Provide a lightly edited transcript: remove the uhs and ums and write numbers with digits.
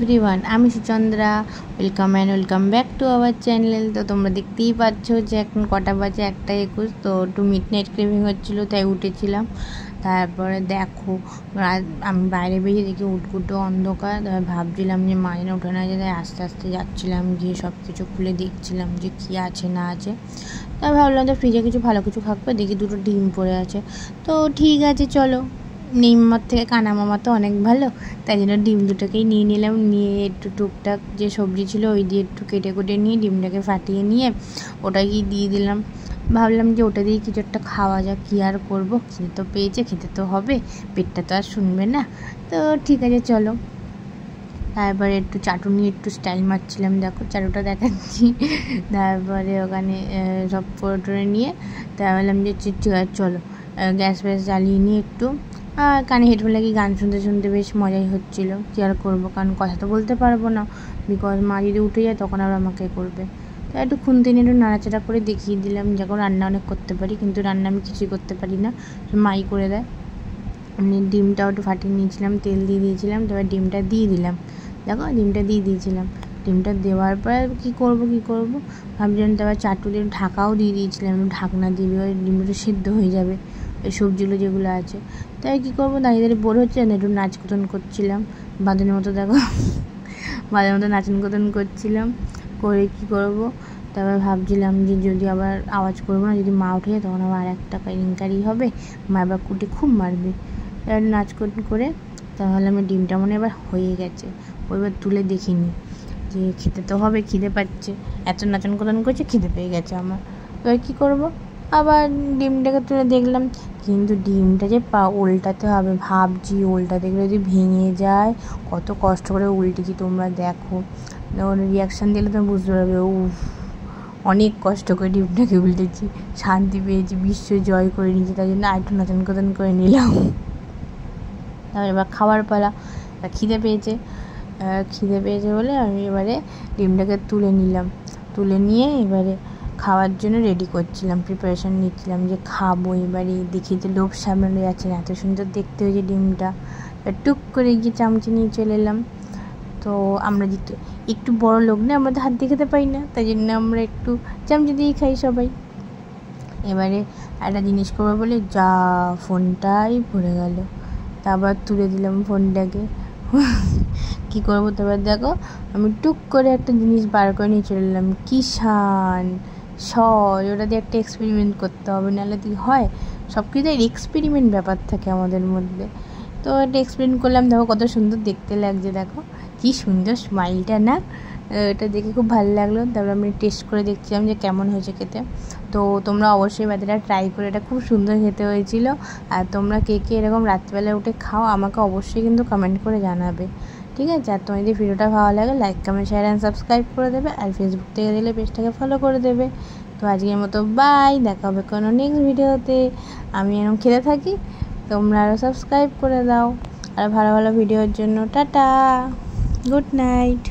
Everyone आमी Suchandra welcome and welcome back to our channel. तो तुम्हारा देखते ही पाচ্ছো যে এখন কটা বাজে 1:21। তো একটু মিডনাইট ক্রেভিং হচ্ছিল তাই উঠেছিলাম। তারপরে দেখো আমি বাইরে বেরিয়ে দেখি উটগুটো অন্ধকার। ভাবছিলাম যে মা যেন উঠে না যায়, তাই আস্তে আস্তে যাচ্ছিলাম, গিয়ে সব কিছু খুলে দেখছিলাম যে কী আছে না আছে। তাই ভাবলাম যে ফ্রিজে কিছু ভালো কিছু থাকবে, দেখি দুটো ডিম পড়ে আছে। তো ঠিক আছে চলো, নিম্মার থেকে কানা মামা তো অনেক ভালো, তাই জন্য ডিম দুটোকেই নিয়ে নিলাম। নিয়ে একটু টুকটাক যে সবজি ছিল ওই দিয়ে একটু কেটে কুটে নিয়ে ডিমটাকে ফাটিয়ে নিয়ে ওটাকেই দিয়ে দিলাম। ভাবলাম যে ওটা দিয়ে কিছু একটা খাওয়া যাক, কী আর করবো, খেতে তো পেয়েছে, খেতে তো হবে, পেটটা তো আর শুনবে না। তো ঠিক আছে চলো। তারপরে একটু চাটুনি একটু স্টাইল মারছিলাম, দেখো চাটুটা দেখাচ্ছি। তারপরে ওখানে সব পরে নিয়ে তাই ভাবলাম যে ঠিক আছে চলো, গ্যাস ফ্যাস জ্বালিয়ে নিয়ে একটু কানে হেডফোন লাগিয়ে গান শুনতে শুনতে বেশ মজাই হচ্ছিলো। কী আর করবো, কারণ কথা তো বলতে পারবো না, বিকজ মা যদি উঠে যায় তখন আর আমাকে করবে। তাই একটু খুন্তি নিয়ে একটু নাড়াচাড়া করে দেখিয়ে দিলাম। যখন রান্না অনেক করতে পারি, কিন্তু রান্না আমি কিছুই করতে পারি না, মাই করে দেয়। আমি ডিমটাও একটু ফাটিয়ে নিয়েছিলাম, তেল দিয়ে দিয়েছিলাম, তারপর ডিমটা দিয়ে দিলাম। দেখো ডিমটা দিয়ে দিয়েছিলাম, ডিমটা দেওয়ার পর কী করবো ভাবছিলাম। তারপর চাটুলির ঢাকাও দিয়ে দিয়েছিলাম, ঢাকনা দিয়ে ডিমটা সিদ্ধ হয়ে যাবে এই সবজিগুলো যেগুলো আছে। তাই কী করবো, দাঁড়িয়ে বোর হচ্ছে না, একটু নাচ কুতন করছিলাম বাঁধনের মতো। দেখো বাঁধের মতো নাচন কুতন করছিলাম, করে কী করবো। তারপর ভাবছিলাম যে যদি আবার আওয়াজ করবো না, যদি মা উঠে যায় তখন আবার আর একটা কেলেঙ্কারি হবে, মা এবার কুটে খুব মারবে। এবার নাচ করে তাহলে আমার ডিমটা মনে এবার হয়ে গেছে। ওইবার তুলে দেখিনি যে খেতে তো হবে, খিদে পাচ্ছে, এত নাচন কুতন করছে, খিদে পেয়ে গেছে আমার। এবার কী করবো, আবার ডিমটাকে তুলে দেখলাম, কিন্তু ডিমটা যে উল্টাতে হবে, ভাবছি উল্টা দেখলে যদি ভেঙে যায়, কত কষ্ট করে উল্টেছি তোমরা দেখো। ওর রিয়াকশান দিলে তুমি বুঝতে পারবে, অনেক কষ্ট করে ডিমটাকে উল্টেছি, শান্তি পেয়েছি, বিশ্ব জয় করে নিয়েছি, তাই জন্য আরেকটু নাচন কুতন করে নিলাম। তারপর এবার খাওয়ার পালা, খিদে পেয়েছে বলে আমি এবারে ডিমটাকে তুলে নিলাম। তুলে নিয়ে এবারে খাওয়ার জন্য রেডি করছিলাম, প্রিপারেশান নিচ্ছিলাম যে খাবো। এবারে দেখি যে লোভ সামনে যাচ্ছে না, এত সুন্দর দেখতে হয়েছে ডিমটা। টুক করে গিয়ে চামচে নিয়ে চলে এলাম। তো আমরা যেহেতু একটু বড় লোক না, আমরা তো হাত দিয়ে খেতে পাই না, তাই জন্য আমরা একটু চামচে দিয়েই খাই সবাই। এবারে একটা জিনিস করবো বলে যা ফোনটাই পড়ে গেল, তারপর তুলে দিলাম ফোনটাকে। কী করবো, তারপর দেখো আমি টুক করে একটা জিনিস বার করে নিয়ে চলে এলাম, কিষান ওটা দিয়ে একটা এক্সপেরিমেন্ট করতে হবে, নাহলে কি হয়, সব কিছু এক্সপেরিমেন্ট ব্যাপার থাকে আমাদের মধ্যে। তো এটা এক্সপেরিমেন্ট করলাম, দেখো কত সুন্দর দেখতে লাগছে, দেখো কী সুন্দর স্মাইলটা না, এটা দেখে খুব ভালো লাগলো। তারপর আমি টেস্ট করে দেখছিলাম যে কেমন হয়েছে খেতে। তো তোমরা অবশ্যই বাড়িতে ট্রাই করে, এটা খুব সুন্দর খেতে হয়েছিল। আর তোমরা কে কে এরকম রাত্রিবেলা উঠে খাও আমাকে অবশ্যই কিন্তু কমেন্ট করে জানাবে, ঠিক আছে। আর তোমাদের ভিডিওটা ভালো লাগে like comment share and subscribe করে দেবে, আর ফেসবুক থেকে দিলে পেজটাকে ফলো করে দেবে। তো আজকের মতো বাই, দেখা হবে কোনো নেক্সট ভিডিওতে। আমি এরকম খেতে থাকি, তোমরা আরও সাবস্ক্রাইব করে দাও আর ভালো ভালো ভিডিওর জন্য। Tata, good night.